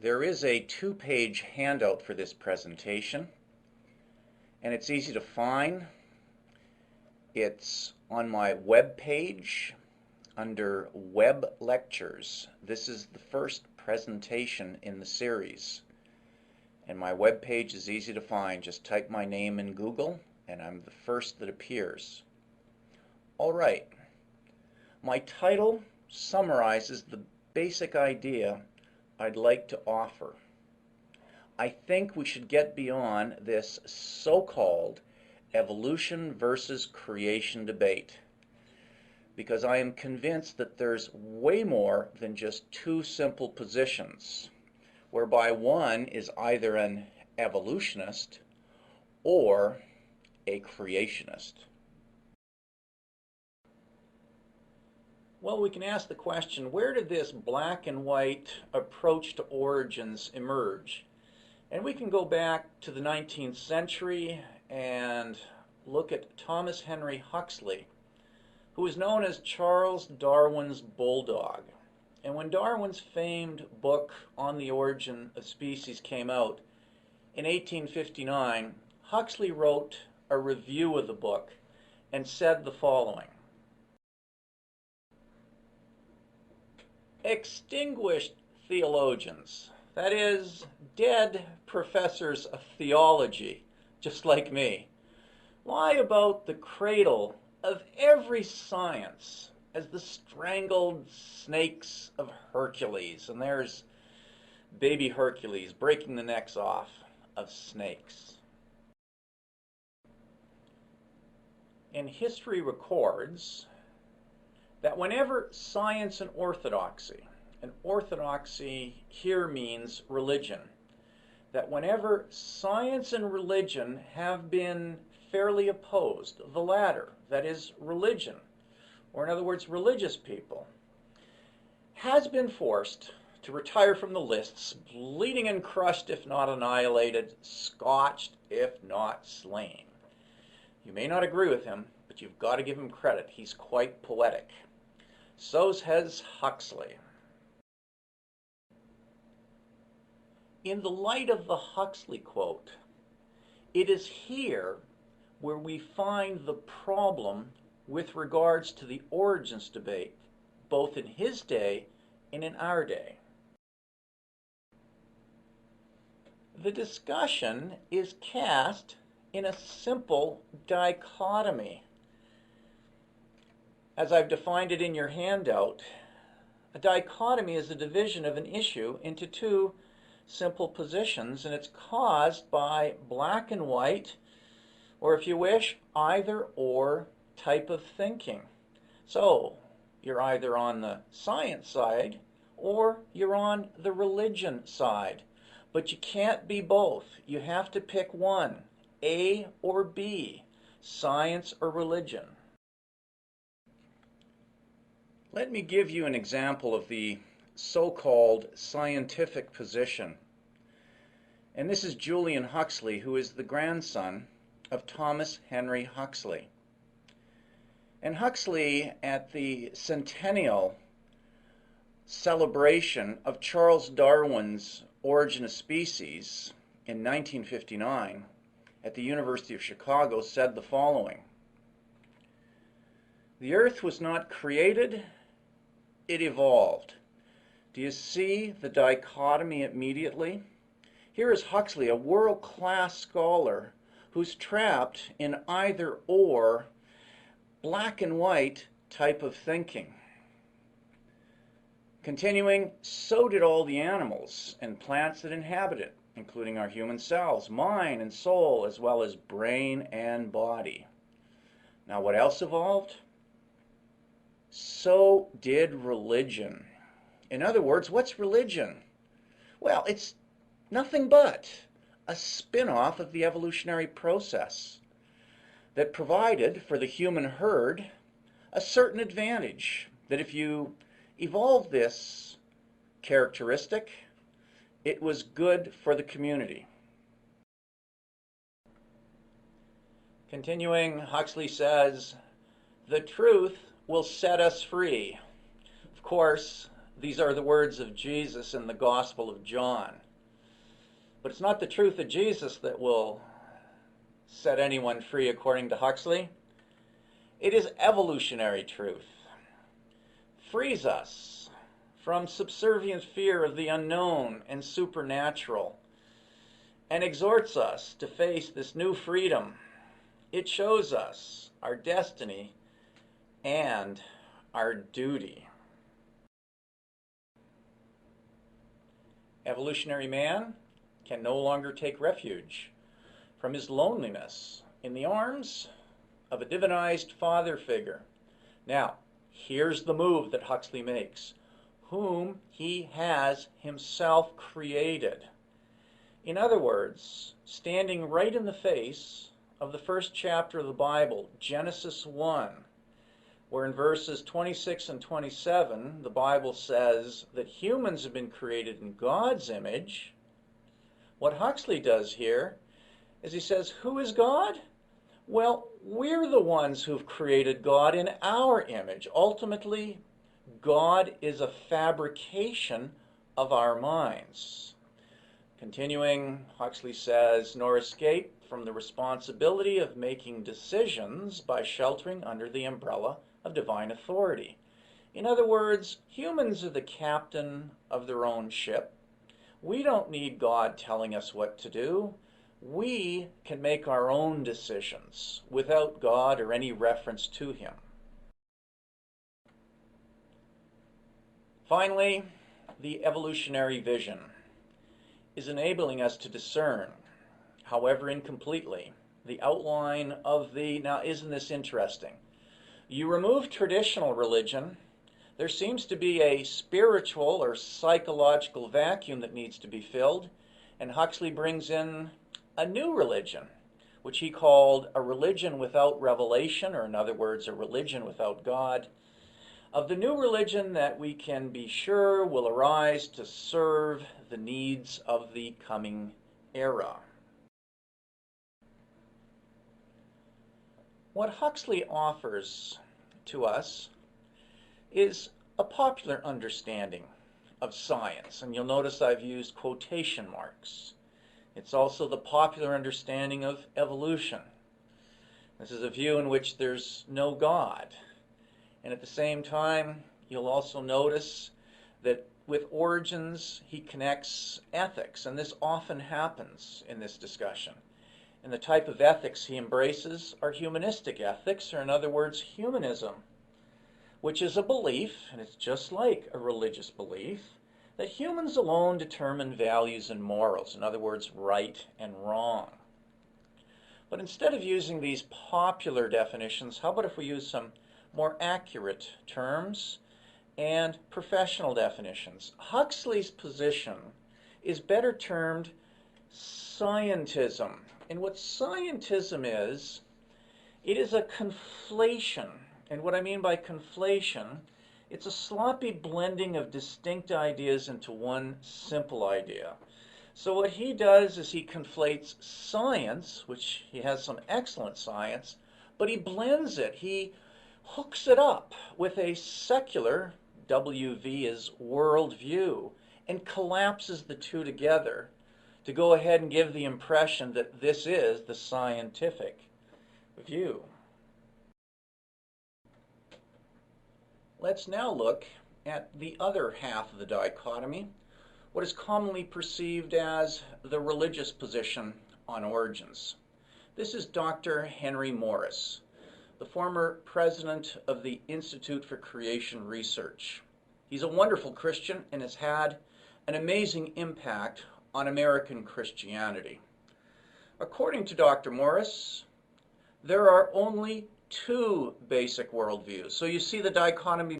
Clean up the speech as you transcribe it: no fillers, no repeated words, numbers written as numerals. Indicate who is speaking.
Speaker 1: There is a two-page handout for this presentation, and it's easy to find. It's on my web page under Web Lectures. This is the first presentation in the series, and my web page is easy to find. Just type my name in Google, and I'm the first that appears. All right. My title summarizes the basic idea I'd like to offer. I think we should get beyond this so-called evolution versus creation debate, because I am convinced that there's way more than just two simple positions, whereby one is either an evolutionist or a creationist. Well, we can ask the question, where did this black and white approach to origins emerge? And we can go back to the 19th century and look at Thomas Henry Huxley, who is known as Charles Darwin's bulldog. And when Darwin's famed book On the Origin of Species came out in 1859, Huxley wrote a review of the book and said the following: extinguished theologians, that is, dead professors of theology, just like me, lie about the cradle of every science as the strangled snakes of Hercules. And there's baby Hercules breaking the necks off of snakes. And history records that whenever science and orthodoxy here means religion, that whenever science and religion have been fairly opposed, the latter, that is religion, or in other words religious people, has been forced to retire from the lists, bleeding and crushed if not annihilated, scotched if not slain. You may not agree with him, but you've got to give him credit. He's quite poetic. So says Huxley. In the light of the Huxley quote, it is here where we find the problem with regards to the origins debate, both in his day and in our day. The discussion is cast in a simple dichotomy. As I've defined it in your handout, a dichotomy is a division of an issue into two simple positions, and it's caused by black and white, or if you wish, either or type of thinking. So you're either on the science side or you're on the religion side, but you can't be both. You have to pick one, A or B, science or religion. Let me give you an example of the so-called scientific position. And this is Julian Huxley, who is the grandson of Thomas Henry Huxley. And Huxley, at the centennial celebration of Charles Darwin's Origin of Species in 1959 at the University of Chicago, said the following: "The earth was not created, it evolved." Do you see the dichotomy immediately? Here is Huxley, a world-class scholar who's trapped in either or, black and white type of thinking. Continuing, so did all the animals and plants that inhabit it, including our human selves, mind and soul, as well as brain and body. Now, what else evolved? So did religion. In other words, what's religion? Well, it's nothing but a spin-off of the evolutionary process that provided for the human herd a certain advantage, that if you evolve this characteristic, it was good for the community. Continuing, Huxley says, "The truth will set us free." Of course, These are the words of Jesus in the Gospel of John. But it's not the truth of Jesus that will set anyone free, according to Huxley. It is evolutionary truth. Frees us from subservient fear of the unknown and supernatural, and exhorts us to face this new freedom. It shows us our destiny and our duty. Evolutionary man can no longer take refuge from his loneliness in the arms of a divinized father figure. Now, here's the move that Huxley makes, whom he has himself created. In other words, standing right in the face of the first chapter of the Bible, Genesis 1, where in verses 26 and 27, the Bible says that humans have been created in God's image. What Huxley does here is he says, who is God? Well, we're the ones who've created God in our image. Ultimately, God is a fabrication of our minds. Continuing, Huxley says, nor escape from the responsibility of making decisions by sheltering under the umbrella of divine authority. In other words, humans are the captain of their own ship. We don't need God telling us what to do. We can make our own decisions without God or any reference to Him. Finally, the evolutionary vision is enabling us to discern, however incompletely, the outline of the, now isn't this interesting? You remove traditional religion, there seems to be a spiritual or psychological vacuum that needs to be filled, and Huxley brings in a new religion, which he called a religion without revelation, or in other words, a religion without God, of the new religion that we can be sure will arise to serve the needs of the coming era. What Huxley offers to us is a popular understanding of science, and you'll notice I've used quotation marks. It's also the popular understanding of evolution. This is a view in which there's no God. And at the same time, you'll also notice that with origins, he connects ethics, and this often happens in this discussion. And the type of ethics he embraces are humanistic ethics, or in other words, humanism, which is a belief, and it's just like a religious belief, that humans alone determine values and morals, in other words, right and wrong. But instead of using these popular definitions, how about if we use some more accurate terms and professional definitions? Huxley's position is better termed scientism. And what scientism is, it is a conflation. And what I mean by conflation, it's a sloppy blending of distinct ideas into one simple idea. So what he does is he conflates science, which he has some excellent science, but he blends it. He hooks it up with a secular, WV is worldview, and collapses the two together to go ahead and give the impression that this is the scientific view. Let's now look at the other half of the dichotomy, what is commonly perceived as the religious position on origins. This is Dr. Henry Morris, the former president of the Institute for Creation Research. He's a wonderful Christian and has had an amazing impact on American Christianity. According to Dr. Morris, there are only two basic worldviews. So you see the dichotomy